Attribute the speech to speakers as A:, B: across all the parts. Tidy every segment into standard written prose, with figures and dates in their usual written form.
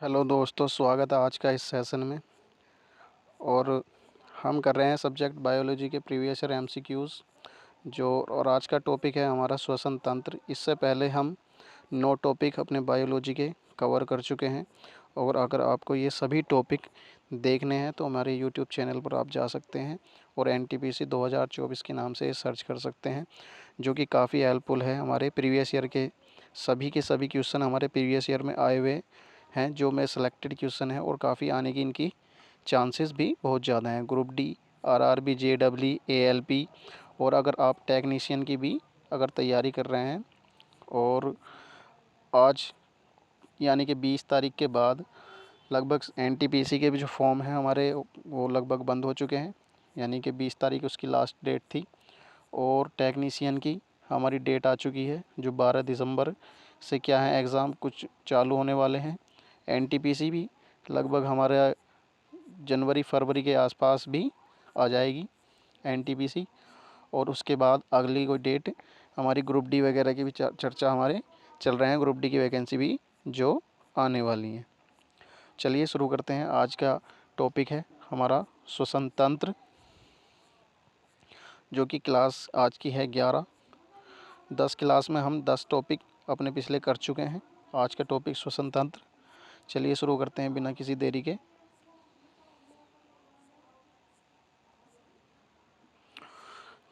A: Hello दोस्तों, स्वागत है आज का इस सेशन में। और हम कर रहे हैं सब्जेक्ट बायोलॉजी के प्रीवियस ईयर एमसीक्यूज़ जो। और आज का टॉपिक है हमारा श्वसन तंत्र। इससे पहले हम 9 टॉपिक अपने बायोलॉजी के कवर कर चुके हैं। और अगर आपको ये सभी टॉपिक देखने हैं तो हमारे यूट्यूब चैनल पर आप जा सकते हैं और एनटीपीसी 2024 के नाम से सर्च कर सकते हैं, जो कि काफ़ी हेल्पफुल है। हमारे प्रीवियस ईयर के सभी क्वेश्चन हमारे प्रीवियस ईयर में आए हुए हैं, जो में सेलेक्टेड क्वेश्चन है और काफ़ी आने की इनकी चांसेस भी बहुत ज़्यादा हैं। Group D, RRB, JW, ALP और अगर आप टेक्नीशियन की भी अगर तैयारी कर रहे हैं, और आज यानी कि 20 तारीख के बाद लगभग एनटीपीसी के भी जो फॉर्म हैं हमारे वो लगभग बंद हो चुके हैं, यानी कि 20 तारीख उसकी लास्ट डेट थी। और टेक्नीशियन की हमारी डेट आ चुकी है, जो 12 दिसंबर से क्या है एग्ज़ाम कुछ चालू होने वाले हैं। एनटीपीसी भी लगभग हमारा जनवरी फरवरी के आसपास भी आ जाएगी एनटीपीसी। और उसके बाद अगली कोई डेट हमारी ग्रुप डी वगैरह की भी चर्चा हमारे चल रहे हैं, ग्रुप डी की वैकेंसी भी जो आने वाली हैं। चलिए शुरू करते हैं। आज का टॉपिक है हमारा श्वसन तंत्र, जो कि क्लास आज की है 11। 10 क्लास में हम 10 टॉपिक अपने पिछले कर चुके हैं। आज का टॉपिक श्वसन तंत्र। चलिए शुरू करते हैं बिना किसी देरी के।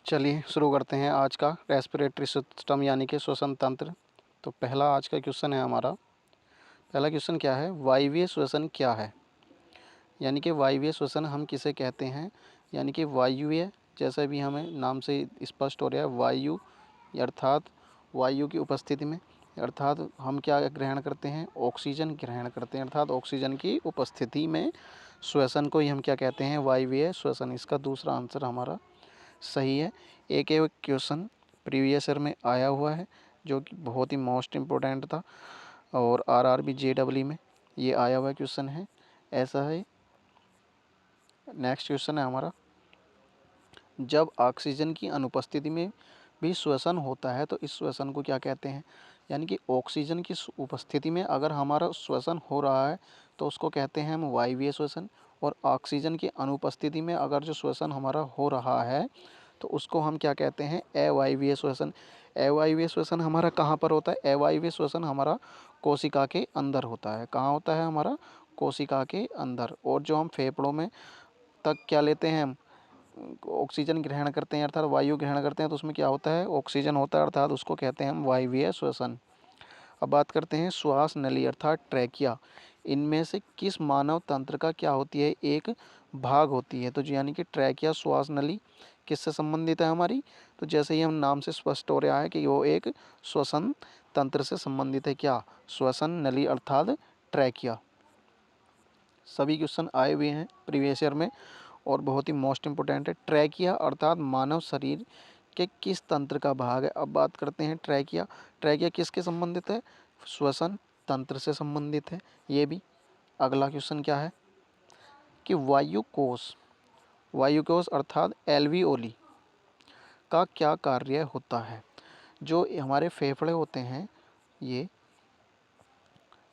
A: चलिए शुरू करते हैं आज का रेस्पिरेटरी सिस्टम यानी कि श्वसन तंत्र। तो पहला आज का क्वेश्चन है हमारा। पहला क्वेश्चन क्या है, वायवीय श्वसन क्या है? यानी कि वायवीय श्वसन हम किसे कहते हैं? यानी कि वायुवीय, जैसा भी हमें नाम से स्पष्ट हो रहा है, वायु अर्थात वायु की उपस्थिति में, अर्थात हम क्या ग्रहण करते हैं? ऑक्सीजन ग्रहण करते हैं, अर्थात ऑक्सीजन की उपस्थिति में श्वसन को ही हम क्या कहते हैं? वायवीय श्वसन। इसका दूसरा आंसर हमारा सही है। एक क्वेश्चन प्रीवियस ईयर में आया हुआ है, जो कि बहुत ही मोस्ट इम्पोर्टेंट था, और आरआरबी जेडब्ल्यू में ये आया हुआ क्वेश्चन है। ऐसा है। नेक्स्ट क्वेश्चन है हमारा, जब ऑक्सीजन की अनुपस्थिति में भी श्वसन होता है तो इस श्वसन को क्या कहते हैं? यानी कि ऑक्सीजन की उपस्थिति में अगर हमारा श्वसन हो रहा है तो उसको कहते हैं हम वायवीय श्वसन। और ऑक्सीजन की अनुपस्थिति में अगर जो श्वसन हमारा हो रहा है तो उसको हम क्या कहते हैं? अवायवीय श्वसन। अवायवीय श्वसन हमारा कहाँ पर होता है? अवायवीय श्वसन हमारा कोशिका के अंदर होता है। कहाँ होता है? हमारा कोशिका के अंदर। और जो हम फेफड़ों में तक क्या लेते हैं, हम ऑक्सीजन ग्रहण करते हैं, अर्थात वायु ग्रहण करते हैं, तो उसमें क्या होता है? ऑक्सीजन होता है, अर्थात उसको कहते हैं हम वायवीय श्वसन। अब बात करते हैं श्वास नली अर्थात ट्रैकिया। इनमें से किस मानव तंत्र का क्या होती है? एक भाग होती है। तो जो यानी कि ट्रैकिया श्वास नली किससे संबंधित है हमारी? तो जैसे ही हम नाम से स्पष्ट हो रहा है कि वो एक श्वसन तंत्र से संबंधित है। क्या? श्वसन नली अर्थात ट्रैकिया। सभी क्वेश्चन आए हुए हैं प्रीवियस ईयर में और बहुत ही मोस्ट इम्पोर्टेंट है। ट्रैकिया अर्थात मानव शरीर के किस तंत्र का भाग है? अब बात करते हैं ट्रैकिया। ट्रैकिया किसके संबंधित है? श्वसन तंत्र से संबंधित है ये भी। अगला क्वेश्चन क्या है कि वायुकोश अर्थात एल्वियोली का क्या कार्य होता है? जो हमारे फेफड़े होते हैं, ये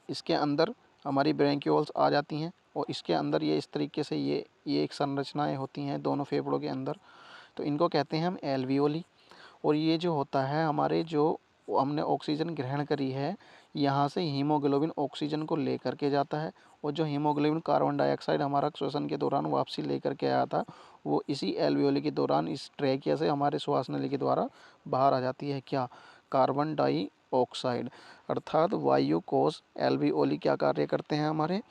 A: इसके अंदर हमारी ब्रेंक्यूल्स आ जाती हैं और इसके अंदर ये इस तरीके से ये एक संरचनाएं होती हैं दोनों फेफड़ों के अंदर, तो इनको कहते हैं हम एल्वियोली। और ये जो होता है हमारे, जो हमने ऑक्सीजन ग्रहण करी है, यहाँ से हीमोग्लोबिन ऑक्सीजन को लेकर के जाता है, और जो हीमोग्लोबिन कार्बन डाइऑक्साइड हमारा श्वसन के दौरान वापसी लेकर के आया था, वो इसी एल्वियोली के दौरान इस ट्रैकिया से हमारे श्वास नली के द्वारा बाहर आ जाती है। क्या? Carbon dioxide. अर्थात वायु कोश एल्वियोली क्या कार्य करते हैं हमारे?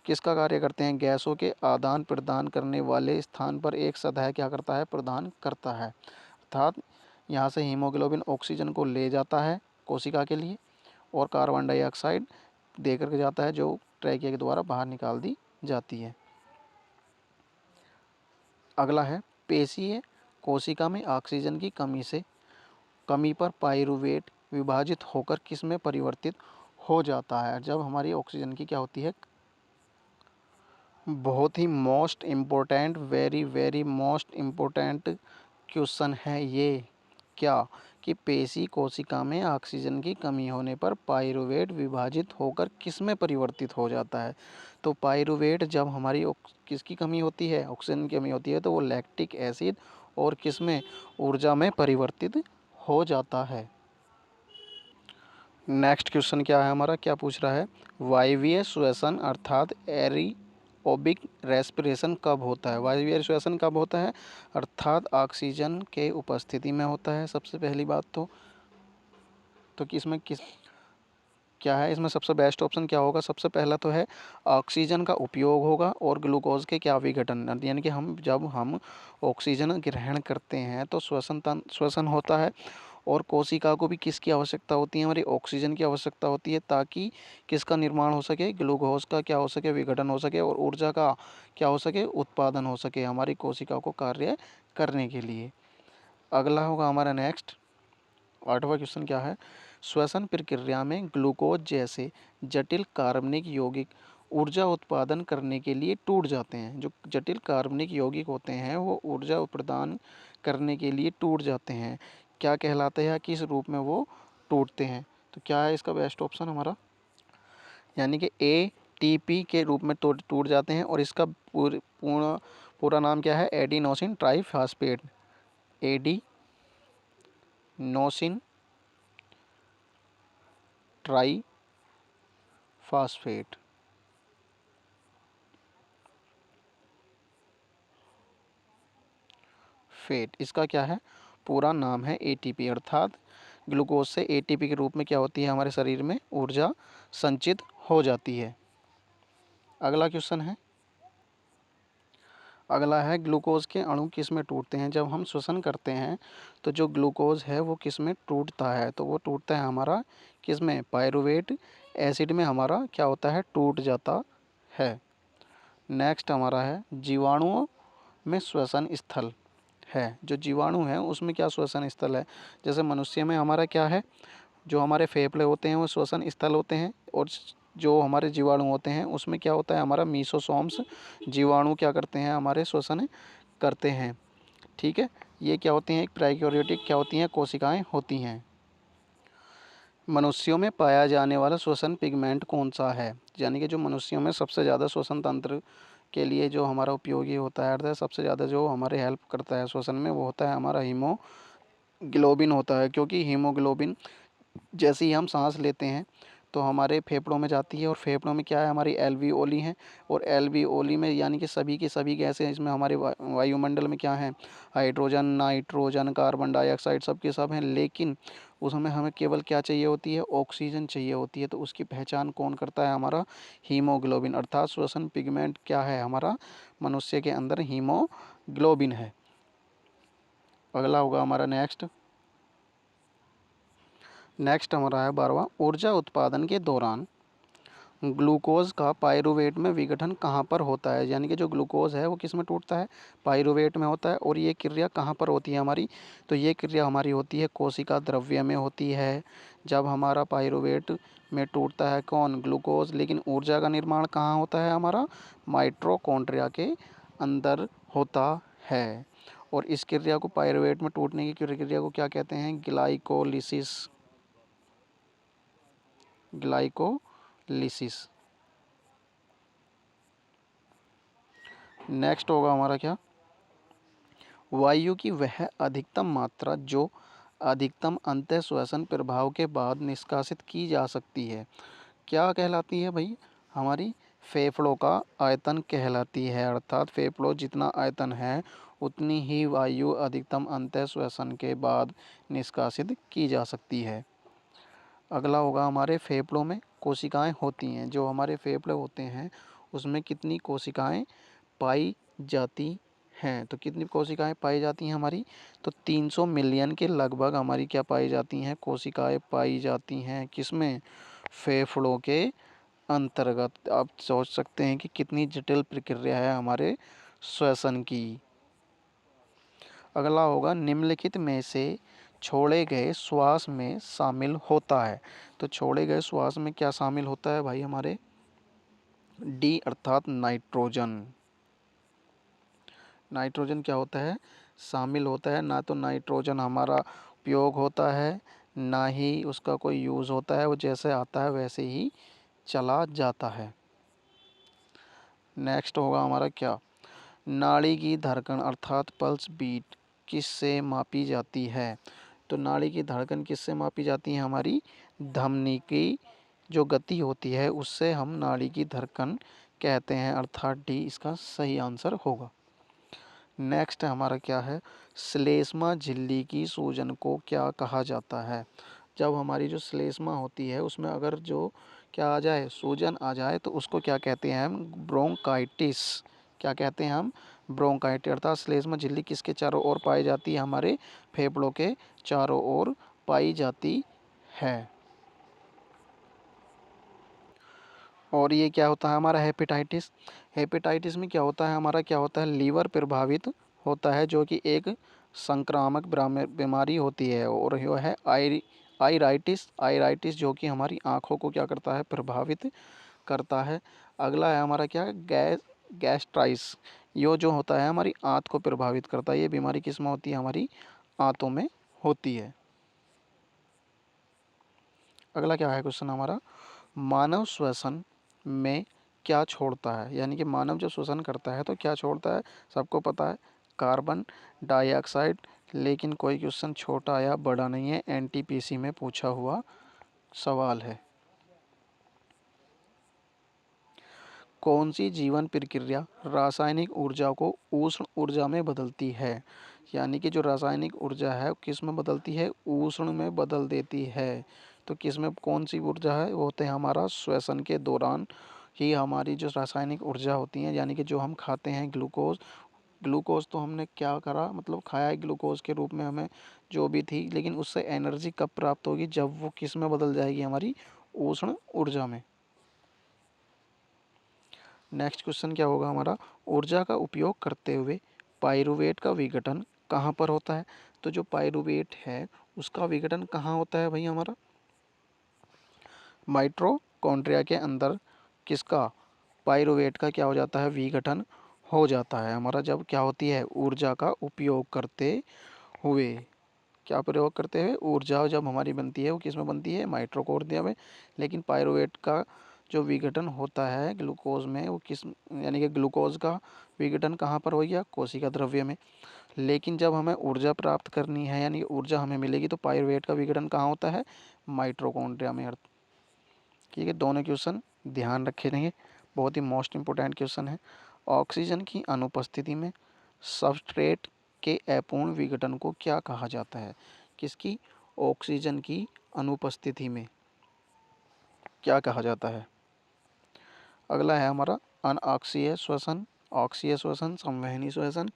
A: किसका कार्य करते हैं? गैसों के आदान प्रदान करने वाले स्थान पर एक सतह क्या करता है? प्रदान करता है। अर्थात यहाँ से हीमोग्लोबिन ऑक्सीजन को ले जाता है कोशिका के लिए और कार्बन डाइऑक्साइड दे करके जाता है, जो ट्रैकिया के द्वारा बाहर निकाल दी जाती है। अगला है, पेशीय कोशिका में ऑक्सीजन की कमी पर पाइरूवेट विभाजित होकर किस में परिवर्तित हो जाता है? जब हमारी ऑक्सीजन की क्या होती है? बहुत ही most important, very very most important question है ये। क्या? कि पेशी कोशिका में ऑक्सीजन की कमी होने पर पाइरूवेट विभाजित होकर किस में परिवर्तित हो जाता है। तो पाइरूवेट जब हमारी किसकी कमी होती है, ऑक्सीजन की कमी होती है, तो वो लैक्टिक एसिड और किस में, ऊर्जा में परिवर्तित हो जाता है। नेक्स्ट क्वेश्चन क्या है हमारा, क्या पूछ रहा है, वायवीय श्वसन अर्थात एरोबिक रेस्पिरेशन कब होता है। वायवीय श्वसन कब होता है, अर्थात ऑक्सीजन के उपस्थिति में होता है। सबसे पहली बात तो किसमें किस क्या है, इसमें सबसे बेस्ट ऑप्शन क्या होगा, सबसे पहला तो है ऑक्सीजन का उपयोग होगा और ग्लूकोज के क्या विघटन, यानी कि जब हम ऑक्सीजन ग्रहण करते हैं तो श्वसन होता है और कोशिका को भी किसकी आवश्यकता होती है, हमारी ऑक्सीजन की आवश्यकता होती है, ताकि किसका निर्माण हो सके, ग्लूकोज का क्या हो सके, विघटन हो सके और ऊर्जा का क्या हो सके, उत्पादन हो सके हमारी कोशिका को कार्य करने के लिए। अगला होगा हमारा नेक्स्ट 8वां क्वेश्चन क्या है, श्वसन प्रक्रिया में ग्लूकोज जैसे जटिल कार्बनिक यौगिक ऊर्जा उत्पादन करने के लिए टूट जाते हैं। जो जटिल कार्बनिक यौगिक होते हैं वो ऊर्जा प्रदान करने के लिए टूट जाते हैं, क्या कहलाते हैं, किस रूप में वो टूटते हैं। तो क्या है इसका बेस्ट ऑप्शन हमारा, यानी कि ATP के रूप में टूट जाते हैं और इसका पूरा नाम क्या है, एडिनोसिन ट्राइफॉस्फेट, एडिनोसिन ट्राइफॉस्फेट। इसका क्या है, पूरा नाम है ATP, अर्थात ग्लूकोज से ATP के रूप में क्या होती है, हमारे शरीर में ऊर्जा संचित हो जाती है। अगला क्वेश्चन है, अगला है ग्लूकोज के अणु किस में टूटते हैं। जब हम श्वसन करते हैं तो जो ग्लूकोज है वो किस में टूटता है, तो वो टूटता है हमारा किस में, पाइरूवेट एसिड में हमारा क्या होता है, टूट जाता है। नेक्स्ट हमारा है जीवाणुओं में श्वसन स्थल है, जो जीवाणु है उसमें क्या श्वसन स्थल है। जैसे मनुष्य में हमारा क्या है, जो हमारे फेफड़े होते हैं वो श्वसन स्थल होते हैं, और जो हमारे जीवाणु होते हैं उसमें क्या होता है, हमारा मीसोसोम्स जीवाणु क्या करते हैं, हमारे श्वसन करते हैं। ठीक है, ये क्या होती हैं, एक प्रोकैरियोटिक क्या होती हैं, कोशिकाएं होती हैं। मनुष्यों में पाया जाने वाला श्वसन पिगमेंट कौन सा है, यानी कि जो मनुष्यों में सबसे ज़्यादा श्वसन तंत्र के लिए जो हमारा उपयोगी होता है, अर्थात सबसे ज़्यादा जो हमारे हेल्प करता है श्वसन में, वो होता है हमारा हीमोग्लोबिन होता है। क्योंकि हीमोग्लोबिन जैसे ही हम सांस लेते हैं तो हमारे फेफड़ों में जाती है, और फेफड़ों में क्या है, हमारी एल्वियोली हैं, और एल्वियोली में यानी कि सभी की सभी गैसें इसमें हमारे वायुमंडल में क्या हैं, हाइड्रोजन, नाइट्रोजन, कार्बन डाइऑक्साइड सब के सब हैं, लेकिन उसमें हमें केवल क्या चाहिए होती है, ऑक्सीजन चाहिए होती है। तो उसकी पहचान कौन करता है, हमारा हीमोग्लोबिन, अर्थात श्वसन पिगमेंट क्या है, हमारा मनुष्य के अंदर हीमोग्लोबिन है। अगला होगा हमारा नेक्स्ट हमारा है 12वां, ऊर्जा उत्पादन के दौरान ग्लूकोज का पाइरूवेट में विघटन कहाँ पर होता है, यानी कि जो ग्लूकोज है वो किस में टूटता है, पाइरूवेट में होता है। और ये क्रिया कहाँ पर होती है हमारी, तो ये क्रिया हमारी होती है कोशिका द्रव्य में होती है। जब हमारा पाइरूवेट में टूटता है कौन, ग्लूकोज, लेकिन ऊर्जा का निर्माण कहाँ होता है, हमारा माइटोकॉन्ड्रिया के अंदर होता है। और इस क्रिया को, पाइरूवेट में टूटने की क्रिया को क्या कहते हैं, ग्लाइकोलिसिस। नेक्स्ट होगा हमारा क्या, वायु की वह अधिकतम मात्रा जो अधिकतम अंतःश्वसन प्रभाव के बाद निष्कासित की जा सकती है, क्या कहलाती है भाई, हमारी फेफड़ों का आयतन कहलाती है। अर्थात फेफड़ों जितना आयतन है उतनी ही वायु अधिकतम अंतःश्वसन के बाद निष्कासित की जा सकती है। अगला होगा, हमारे फेफड़ों में कोशिकाएं होती हैं, जो हमारे फेफड़े होते हैं उसमें कितनी कोशिकाएं पाई जाती हैं, तो कितनी कोशिकाएं पाई जाती हैं हमारी, तो 300 मिलियन के लगभग हमारी क्या पाई जाती हैं, कोशिकाएं पाई जाती हैं, किसमें, फेफड़ों के अंतर्गत। आप सोच सकते हैं कि कितनी जटिल प्रक्रिया है हमारे श्वसन की। अगला होगा, निम्नलिखित में से छोड़े गए श्वास में शामिल होता है, तो छोड़े गए श्वास में क्या शामिल होता है भाई, हमारे डी अर्थात नाइट्रोजन। नाइट्रोजन क्या होता है, शामिल होता है ना, तो नाइट्रोजन हमारा उपयोग होता है, ना ही उसका कोई यूज़ होता है, वो जैसे आता है वैसे ही चला जाता है। नेक्स्ट होगा हमारा क्या, नाड़ी की धड़कन अर्थात पल्स बीट किससे मापी जाती है? तो नाड़ी की धड़कन किससे मापी जाती है? हमारी धमनी की जो गति होती है उससे हम नाड़ी की धड़कन कहते हैं, अर्थात डी इसका सही आंसर होगा। नेक्स्ट हमारा क्या है, श्लेष्मा झिल्ली की सूजन को क्या कहा जाता है? जब हमारी जो श्लेष्मा होती है उसमें अगर जो क्या आ जाए, सूजन आ जाए, तो उसको क्या कहते हैं हम? ब्रोंकाइटिस। क्या कहते हैं हम? ब्रोंकाइटिस। अर्थात श्लेष्मा झिल्ली किसके चारों ओर पाई जाती है? हमारे फेफड़ों के चारों ओर पाई जाती है। और ये क्या होता है हमारा हेपेटाइटिस? हेपेटाइटिस में क्या होता है हमारा, क्या होता है, लीवर प्रभावित होता है, जो कि एक संक्रामक बीमारी होती है। और यह है आइराइटिस। आइराइटिस जो कि हमारी आँखों को क्या करता है? प्रभावित करता है। अगला है हमारा क्या, गैस्ट्राइस। यो जो होता है हमारी आंत को प्रभावित करता है। ये बीमारी किस में होती है? हमारी आंतों में होती है। अगला क्या है क्वेश्चन हमारा, मानव श्वसन में क्या छोड़ता है? यानी कि मानव जो श्वसन करता है तो क्या छोड़ता है? सबको पता है, कार्बन डाइऑक्साइड। लेकिन कोई क्वेश्चन छोटा या बड़ा नहीं है, एनटीपीसी में पूछा हुआ सवाल है। कौन सी जीवन प्रक्रिया रासायनिक ऊर्जा को उष्ण ऊर्जा में बदलती है? यानी कि जो रासायनिक ऊर्जा है किस में बदलती है? उष्ण में बदल देती है। तो किस में, कौन सी ऊर्जा है? वो होते हैं हमारा श्वसन के दौरान ही हमारी जो रासायनिक ऊर्जा होती है, यानी कि जो हम खाते हैं ग्लूकोज। ग्लूकोज तो हमने क्या करा, मतलब खाया है ग्लूकोज के रूप में हमें जो भी थी, लेकिन उससे एनर्जी कब प्राप्त होगी? जब वो किस में बदल जाएगी? हमारी उष्ण ऊर्जा में। नेक्स्ट क्वेश्चन क्या होगा हमारा, ऊर्जा का उपयोग करते हुए पाइरुवेट का विघटन कहाँ पर होता है? तो जो पाइरुवेट है उसका विघटन कहाँ होता है भाई? हमारा माइटोकॉन्ड्रिया के अंदर किसका, पाइरुवेट का क्या हो जाता है? विघटन हो जाता है हमारा, जब क्या होती है? ऊर्जा का उपयोग करते हुए। क्या प्रयोग करते हुए? ऊर्जा जब हमारी बनती है वो किस में बनती है? माइटोकॉन्ड्रिया में। लेकिन पाइरुवेट का जो विघटन होता है ग्लूकोज में, वो किस, यानी कि ग्लूकोज का विघटन कहाँ पर हो गया? कोशिका द्रव्य में। लेकिन जब हमें ऊर्जा प्राप्त करनी है, यानी ऊर्जा हमें मिलेगी, तो पाइरुवेट का विघटन कहाँ होता है? माइटोकॉन्ड्रिया में। ठीक है, दोनों क्वेश्चन ध्यान रखे रहेंगे, बहुत ही मोस्ट इंपोर्टेंट क्वेश्चन है। ऑक्सीजन की अनुपस्थिति में सबस्ट्रेट के अपूर्ण विघटन को क्या कहा जाता है? किसकी? ऑक्सीजन की अनुपस्थिति में क्या कहा जाता है? अगला है हमारा अनऑक्सीय श्वसन, ऑक्सीय श्वसन, संवहनी श्वसन।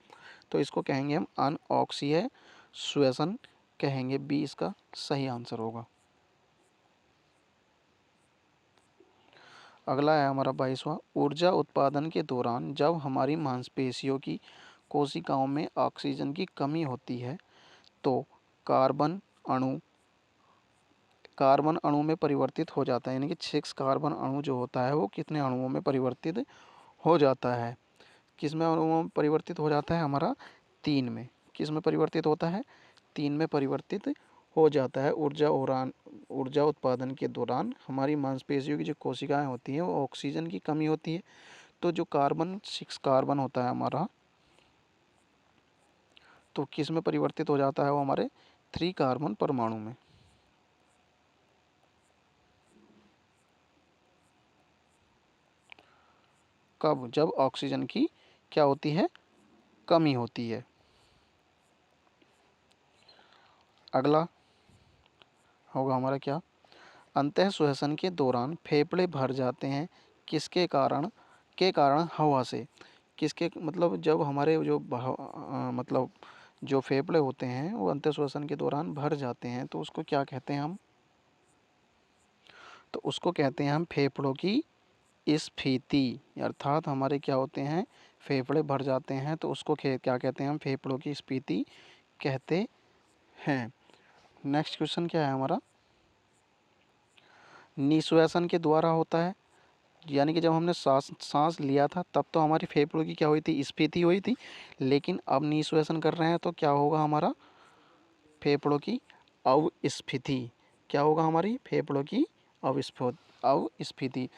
A: तो इसको कहेंगे हम अनऑक्सीय श्वसन कहेंगे, बी इसका सही आंसर होगा। अगला है हमारा 22वां, ऊर्जा उत्पादन के दौरान जब हमारी मांसपेशियों की कोशिकाओं में ऑक्सीजन की कमी होती है तो कार्बन अणु कार्बन अणु में परिवर्तित हो जाता है। यानी कि 6 कार्बन अणु जो होता है वो कितने अणुओं में परिवर्तित हो जाता है? किस में अणुओं में परिवर्तित हो जाता है? हमारा 3 में। किस में परिवर्तित होता है? 3 में परिवर्तित हो जाता है। ऊर्जा उत्पादन के दौरान हमारी मांसपेशियों की जो कोशिकाएं होती हैं वो ऑक्सीजन की कमी होती है, तो जो कार्बन 6 कार्बन होता है हमारा, तो किस में परिवर्तित हो जाता है? वो हमारे 3 कार्बन परमाणु में। कब? जब ऑक्सीजन की क्या होती है? कमी होती है। अगला होगा हमारा क्या, अंतः श्वसन के दौरान फेफड़े भर जाते हैं किसके कारण? के कारण हवा से। किसके, मतलब जब हमारे जो मतलब जो फेफड़े होते हैं वो अंतः श्वसन के दौरान भर जाते हैं तो उसको क्या कहते हैं हम? तो उसको कहते हैं हम फेफड़ों की स्फीति। अर्थात हमारे क्या होते हैं? फेफड़े भर जाते हैं तो उसको क्या कहते हैं हम? फेफड़ों की स्फीति कहते हैं। नेक्स्ट क्वेश्चन क्या है हमारा, निश्वासन के द्वारा होता है। यानी कि जब हमने सांस लिया था तब तो हमारी फेफड़ों की क्या हुई थी? स्फीति हुई थी। लेकिन अब निश्वासन कर रहे हैं तो क्या होगा? हमारा फेफड़ों की अवस्फीति। क्या होगा हमारी फेफड़ों की अवस्फीति।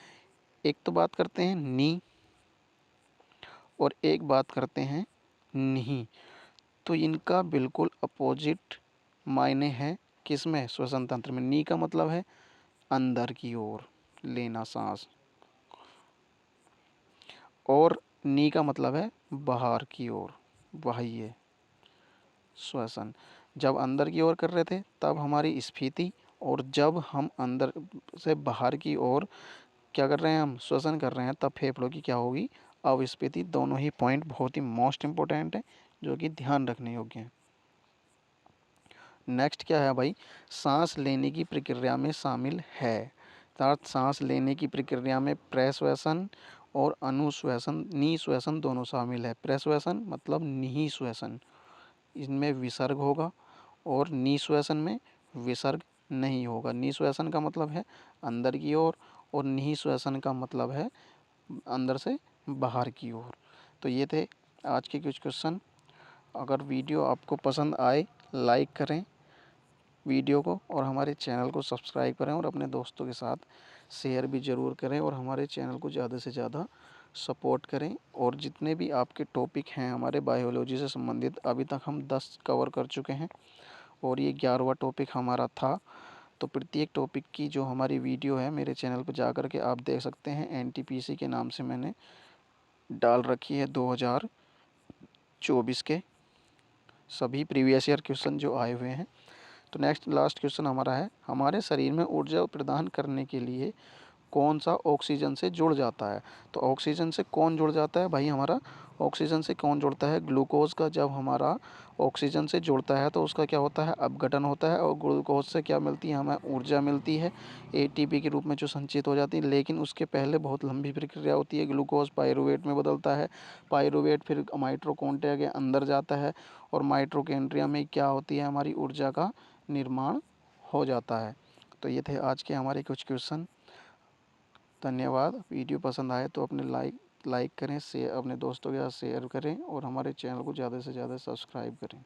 A: एक तो बात करते हैं नी और एक बात करते हैं नहीं, तो इनका बिल्कुल अपोजिट मायने है। किस में? श्वसन तंत्र में। नी का मतलब है अंदर की ओर लेना सांस, और नी का मतलब है बाहर की ओर, बाह्य श्वसन। जब अंदर की ओर कर रहे थे तब हमारी स्फीति, और जब हम अंदर से बाहर की ओर क्या कर रहे हैं, हम श्वसन कर रहे हैं, तब फेफड़ों की क्या होगी? अवस्फीति। दोनों ही पॉइंट बहुत ही मोस्ट इंपॉर्टेंट है, जो कि ध्यान रखने योग्य है। नेक्स्ट क्या है भाई? सांस लेने की प्रक्रिया में शामिल है। अर्थात सांस लेने की प्रक्रिया में प्रश्वसन और अनुश्वसन, निश्वसन दोनों शामिल है। प्रश्वसन मतलब निःश्वसन, इनमें विसर्ग होगा, और निश्वसन में विसर्ग नहीं होगा। निश्वसन का मतलब है अंदर की ओर, और निःश्वसन का मतलब है अंदर से बाहर की ओर। तो ये थे आज के कुछ क्वेश्चन। अगर वीडियो आपको पसंद आए, लाइक करें वीडियो को, और हमारे चैनल को सब्सक्राइब करें, और अपने दोस्तों के साथ शेयर भी ज़रूर करें, और हमारे चैनल को ज़्यादा से ज़्यादा सपोर्ट करें। और जितने भी आपके टॉपिक हैं हमारे बायोलॉजी से संबंधित, अभी तक हम 10 कवर कर चुके हैं, और ये 11वां टॉपिक हमारा था। तो प्रत्येक टॉपिक की जो हमारी वीडियो है मेरे चैनल पर जा कर के आप देख सकते हैं। एनटीपीसी के नाम से मैंने डाल रखी है 2024 के सभी प्रीवियस ईयर क्वेश्चन जो आए हुए हैं। तो नेक्स्ट लास्ट क्वेश्चन हमारा है, हमारे शरीर में ऊर्जा प्रदान करने के लिए कौन सा ऑक्सीजन से जुड़ जाता है? तो ऑक्सीजन से कौन जुड़ जाता है भाई? हमारा ऑक्सीजन से कौन जुड़ता है? ग्लूकोज का जब हमारा ऑक्सीजन से जुड़ता है तो उसका क्या होता है? अपघटन होता है, और ग्लूकोज से क्या मिलती है? हमें ऊर्जा मिलती है एटीपी के रूप में, जो संचित हो जाती है। लेकिन उसके पहले बहुत लंबी प्रक्रिया होती है। ग्लूकोज पायरुवेट में बदलता है, पायरुवेट फिर माइटोकॉन्ड्रिया के अंदर जाता है, और माइटोकॉन्ड्रिया में क्या होती है? हमारी ऊर्जा का निर्माण हो जाता है। तो ये थे आज के हमारे कुछ क्वेश्चन। धन्यवाद। वीडियो पसंद आए तो अपने लाइक करें, शेयर अपने दोस्तों के साथ शेयर करें, और हमारे चैनल को ज़्यादा से ज़्यादा सब्सक्राइब करें।